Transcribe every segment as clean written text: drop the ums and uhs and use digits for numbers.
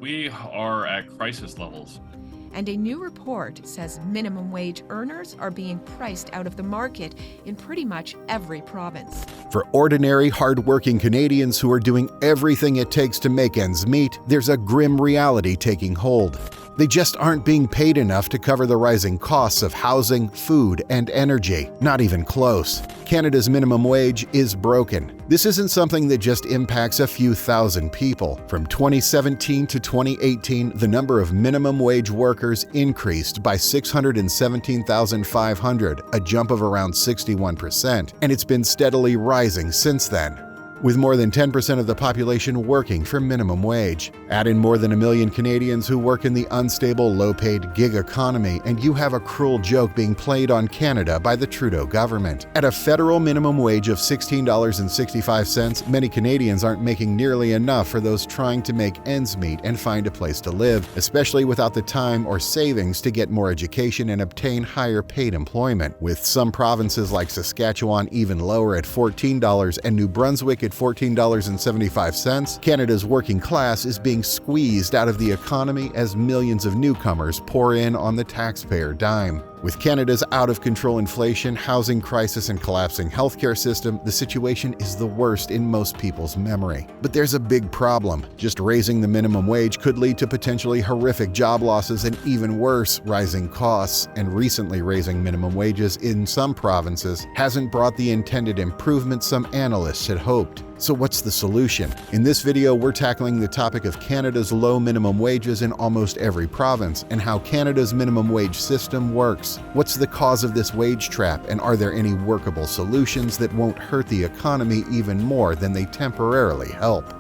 We are at crisis levels. And a new report says minimum wage earners are being priced out of the market in pretty much every province. For ordinary, hard-working Canadians who are doing everything it takes to make ends meet, there's a grim reality taking hold. They just aren't being paid enough to cover the rising costs of housing, food, and energy. Not even close. Canada's minimum wage is broken. This isn't something that just impacts a few thousand people. From 2017 to 2018, the number of minimum wage workers increased by 617,500, a jump of around 61%, and it's been steadily rising since then, with more than 10% of the population working for minimum wage. Add in more than 1 million Canadians who work in the unstable, low-paid gig economy, and you have a cruel joke being played on Canada by the Trudeau government. At a federal minimum wage of $16.65, many Canadians aren't making nearly enough for those trying to make ends meet and find a place to live, especially without the time or savings to get more education and obtain higher paid employment. With some provinces like Saskatchewan even lower at $14 and New Brunswick at $14.75, Canada's working class is being squeezed out of the economy as millions of newcomers pour in on the taxpayer dime. With Canada's out-of-control inflation, housing crisis, and collapsing healthcare system, the situation is the worst in most people's memory. But there's a big problem. Just raising the minimum wage could lead to potentially horrific job losses and even worse, rising costs. And recently raising minimum wages in some provinces hasn't brought the intended improvement some analysts had hoped. So what's the solution? In this video, we're tackling the topic of Canada's low minimum wages in almost every province and how Canada's minimum wage system works. What's the cause of this wage trap, and are there any workable solutions that won't hurt the economy even more than they temporarily help?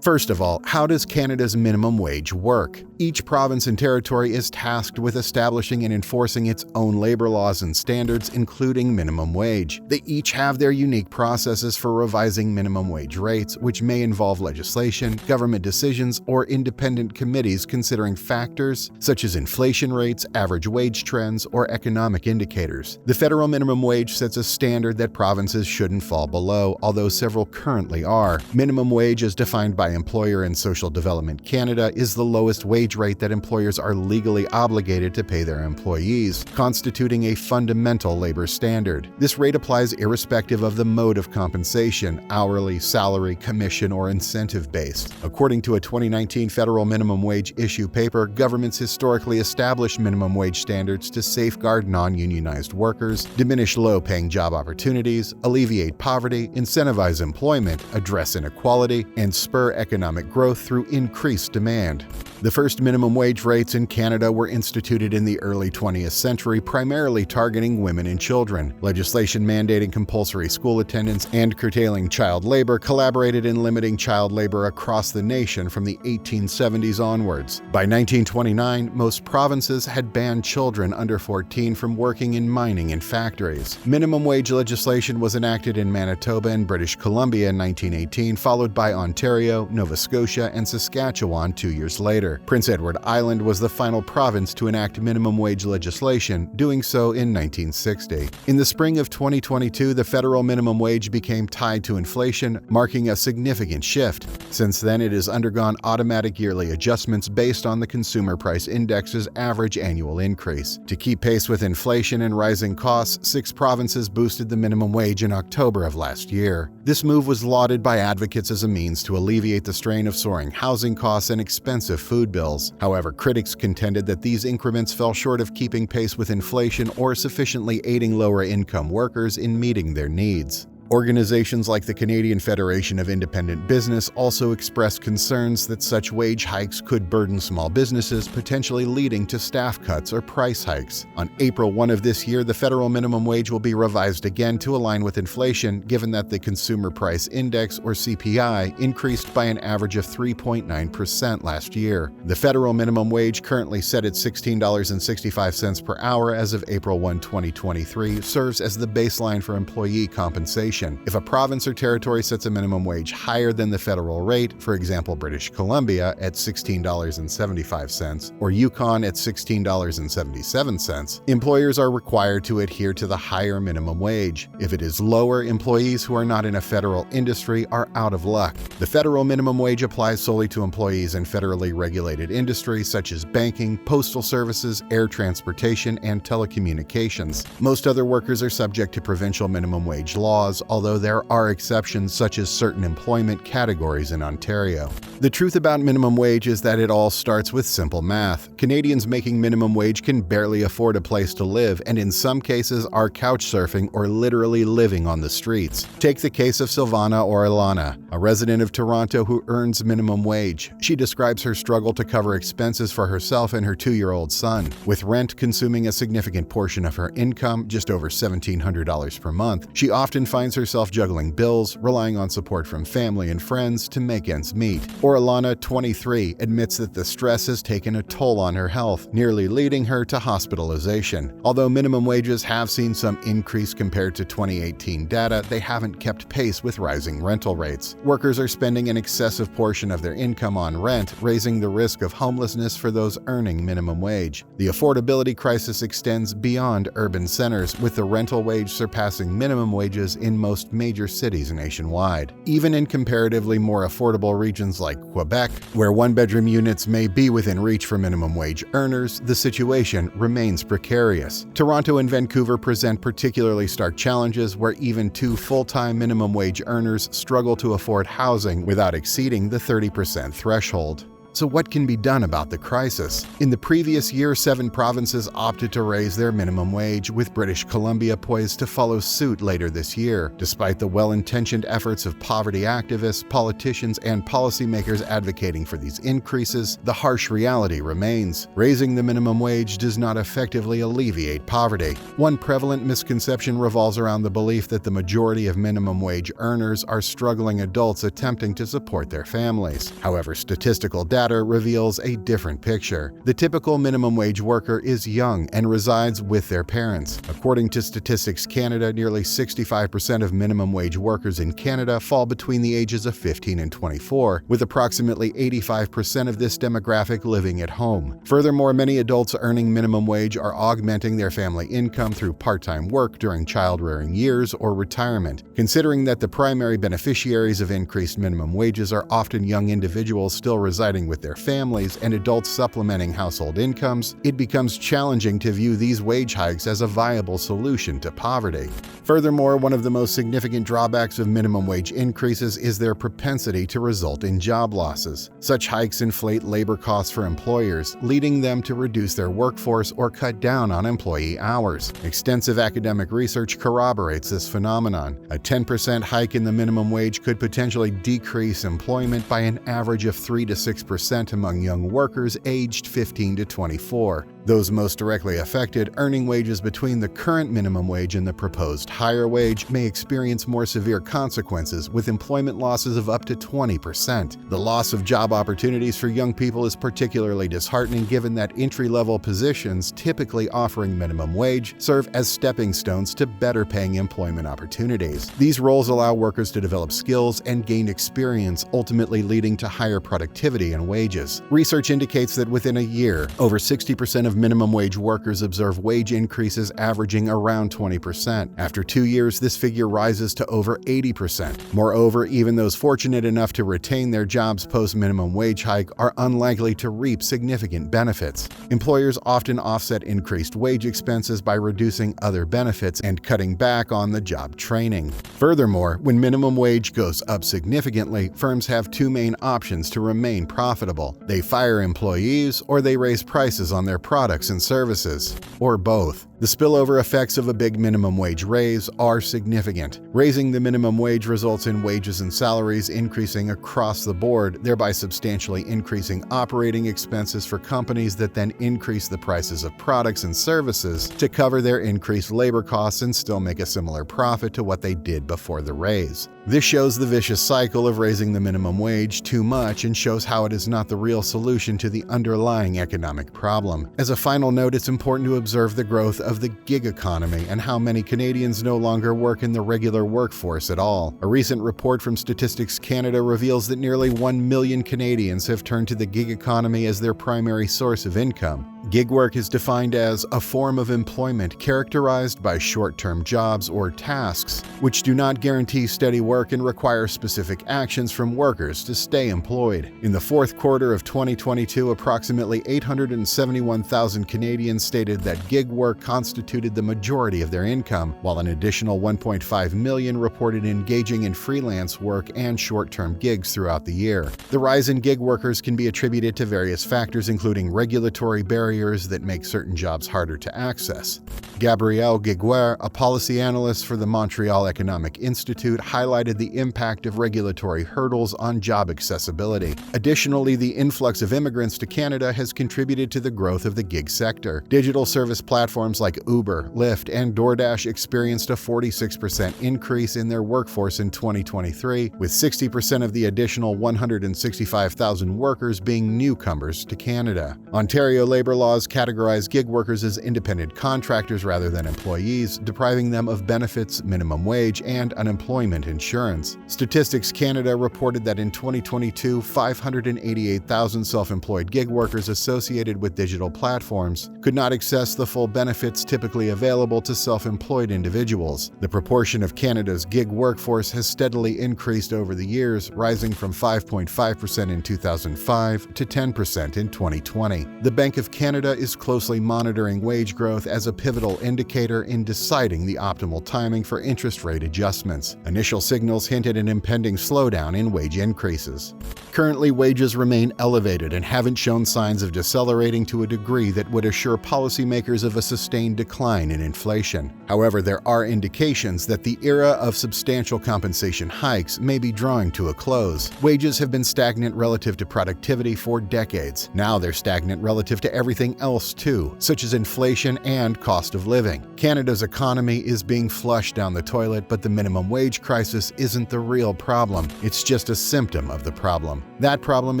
First of all, how does Canada's minimum wage work? Each province and territory is tasked with establishing and enforcing its own labor laws and standards, including minimum wage. They each have their unique processes for revising minimum wage rates, which may involve legislation, government decisions, or independent committees considering factors such as inflation rates, average wage trends, or economic indicators. The federal minimum wage sets a standard that provinces shouldn't fall below, although several currently are. Minimum wage, as defined by Employer and Social Development Canada, is the lowest wage rate that employers are legally obligated to pay their employees, constituting a fundamental labor standard. This rate applies irrespective of the mode of compensation, hourly, salary, commission, or incentive-based. According to a 2019 federal minimum wage issue paper, governments historically established minimum wage standards to safeguard non-unionized workers, diminish low-paying job opportunities, alleviate poverty, incentivize employment, address inequality, and spur economic growth through increased demand. The first minimum wage rates in Canada were instituted in the early 20th century, primarily targeting women and children. Legislation mandating compulsory school attendance and curtailing child labor collaborated in limiting child labor across the nation from the 1870s onwards. By 1929, most provinces had banned children under 14 from working in mining and factories. Minimum wage legislation was enacted in Manitoba and British Columbia in 1918, followed by Ontario, Nova Scotia, and Saskatchewan 2 years later. Prince Edward Island was the final province to enact minimum wage legislation, doing so in 1960. In the spring of 2022, the federal minimum wage became tied to inflation, marking a significant shift. Since then, it has undergone automatic yearly adjustments based on the Consumer Price Index's average annual increase. To keep pace with inflation and rising costs, 6 provinces boosted the minimum wage in October of last year. This move was lauded by advocates as a means to alleviate the strain of soaring housing costs and expensive food bills. However, critics contended that these increments fell short of keeping pace with inflation or sufficiently aiding lower-income workers in meeting their needs. Organizations like the Canadian Federation of Independent Business also expressed concerns that such wage hikes could burden small businesses, potentially leading to staff cuts or price hikes. On April 1 of this year, the federal minimum wage will be revised again to align with inflation, given that the Consumer Price Index, or CPI, increased by an average of 3.9% last year. The federal minimum wage, currently set at $16.65 per hour as of April 1, 2023, serves as the baseline for employee compensation. taxation. If a province or territory sets a minimum wage higher than the federal rate, for example British Columbia at $16.75 or Yukon at $16.77, employers are required to adhere to the higher minimum wage. If it is lower, employees who are not in a federal industry are out of luck. The federal minimum wage applies solely to employees in federally regulated industries such as banking, postal services, air transportation, and telecommunications. Most other workers are subject to provincial minimum wage laws, although there are exceptions such as certain employment categories in Ontario. The truth about minimum wage is that it all starts with simple math. Canadians making minimum wage can barely afford a place to live, and in some cases are couch surfing or literally living on the streets. Take the case of Silvana or Ilana, a resident of Toronto who earns minimum wage. She describes her struggle to cover expenses for herself and her 2-year-old son. With rent consuming a significant portion of her income, just over $1,700 per month, she often finds herself juggling bills, relying on support from family and friends to make ends meet. Or Ilana, 23, admits that the stress has taken a toll on her health, nearly leading her to hospitalization. Although minimum wages have seen some increase compared to 2018 data, they haven't kept pace with rising rental rates. Workers are spending an excessive portion of their income on rent, raising the risk of homelessness for those earning minimum wage. The affordability crisis extends beyond urban centers, with the rental wage surpassing minimum wages in most major cities nationwide. Even in comparatively more affordable regions like Quebec, where one-bedroom units may be within reach for minimum wage earners, the situation remains precarious. Toronto and Vancouver present particularly stark challenges where even 2 full-time minimum wage earners struggle to afford housing without exceeding the 30% threshold. So what can be done about the crisis? In the previous year, 7 provinces opted to raise their minimum wage, with British Columbia poised to follow suit later this year. Despite the well-intentioned efforts of poverty activists, politicians, and policymakers advocating for these increases, the harsh reality remains. Raising the minimum wage does not effectively alleviate poverty. One prevalent misconception revolves around the belief that the majority of minimum wage earners are struggling adults attempting to support their families. However, statistical data reveals a different picture. The typical minimum wage worker is young and resides with their parents. According to Statistics Canada, nearly 65% of minimum wage workers in Canada fall between the ages of 15 and 24, with approximately 85% of this demographic living at home. Furthermore, many adults earning minimum wage are augmenting their family income through part-time work during child-rearing years or retirement. Considering that the primary beneficiaries of increased minimum wages are often young individuals still residing with their families and adults supplementing household incomes, it becomes challenging to view these wage hikes as a viable solution to poverty. Furthermore, one of the most significant drawbacks of minimum wage increases is their propensity to result in job losses. Such hikes inflate labor costs for employers, leading them to reduce their workforce or cut down on employee hours. Extensive academic research corroborates this phenomenon. A 10% hike in the minimum wage could potentially decrease employment by an average of 3 to 6% among young workers aged 15 to 24. Those most directly affected, earning wages between the current minimum wage and the proposed higher wage, may experience more severe consequences, with employment losses of up to 20%. The loss of job opportunities for young people is particularly disheartening, given that entry-level positions, typically offering minimum wage, serve as stepping stones to better-paying employment opportunities. These roles allow workers to develop skills and gain experience, ultimately leading to higher productivity and wages. Research indicates that within a year, over 60% of minimum wage workers observe wage increases averaging around 20%. After 2 years, this figure rises to over 80%. Moreover, even those fortunate enough to retain their jobs post-minimum wage hike are unlikely to reap significant benefits. Employers often offset increased wage expenses by reducing other benefits and cutting back on the job training. Furthermore, when minimum wage goes up significantly, firms have 2 main options to remain profitable. They fire employees, or they raise prices on their products and services, or both. The spillover effects of a big minimum wage raise are significant. Raising the minimum wage results in wages and salaries increasing across the board, thereby substantially increasing operating expenses for companies that then increase the prices of products and services to cover their increased labor costs and still make a similar profit to what they did before the raise. This shows the vicious cycle of raising the minimum wage too much and shows how it is not the real solution to the underlying economic problem. As a final note, it's important to observe the growth of the gig economy and how many Canadians no longer work in the regular workforce at all. A recent report from Statistics Canada reveals that nearly 1 million Canadians have turned to the gig economy as their primary source of income. Gig work is defined as a form of employment characterized by short-term jobs or tasks, which do not guarantee steady work and require specific actions from workers to stay employed. In the fourth quarter of 2022, approximately 871,000 Canadians stated that gig work constituted the majority of their income, while an additional 1.5 million reported engaging in freelance work and short-term gigs throughout the year. The rise in gig workers can be attributed to various factors, including regulatory barriers that make certain jobs harder to access. Gabrielle Guiguer, a policy analyst for the Montreal Economic Institute, highlighted the impact of regulatory hurdles on job accessibility. Additionally, the influx of immigrants to Canada has contributed to the growth of the gig sector. Digital service platforms like Uber, Lyft, and DoorDash experienced a 46% increase in their workforce in 2023, with 60% of the additional 165,000 workers being newcomers to Canada. Ontario labor laws categorize gig workers as independent contractors rather than employees, depriving them of benefits, minimum wage, and unemployment insurance. Statistics Canada reported that in 2022, 588,000 self-employed gig workers associated with digital platforms could not access the full benefits typically available to self-employed individuals. The proportion of Canada's gig workforce has steadily increased over the years, rising from 5.5% in 2005 to 10% in 2020. The Bank of Canada is closely monitoring wage growth as a pivotal indicator in deciding the optimal timing for interest rate adjustments. Initial signals hint at an impending slowdown in wage increases. Currently, wages remain elevated and haven't shown signs of decelerating to a degree that would assure policymakers of a sustained decline in inflation. However, there are indications that the era of substantial compensation hikes may be drawing to a close. Wages have been stagnant relative to productivity for decades. Now they're stagnant relative to everything else too, such as inflation and cost of living. Canada's economy is being flushed down the toilet, but the minimum wage crisis isn't the real problem. It's just a symptom of the problem. That problem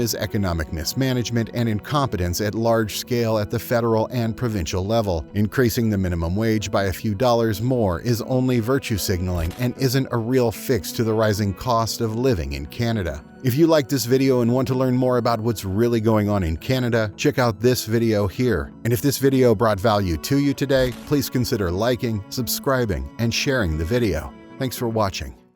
is economic mismanagement and incompetence at large scale at the federal and provincial level. Increasing the minimum wage by a few dollars more is only virtue signaling and isn't a real fix to the rising cost of living in Canada. If you like this video and want to learn more about what's really going on in Canada, check out this video here. And if this video brought value to you today, please consider liking, subscribing, and sharing the video. Thanks for watching.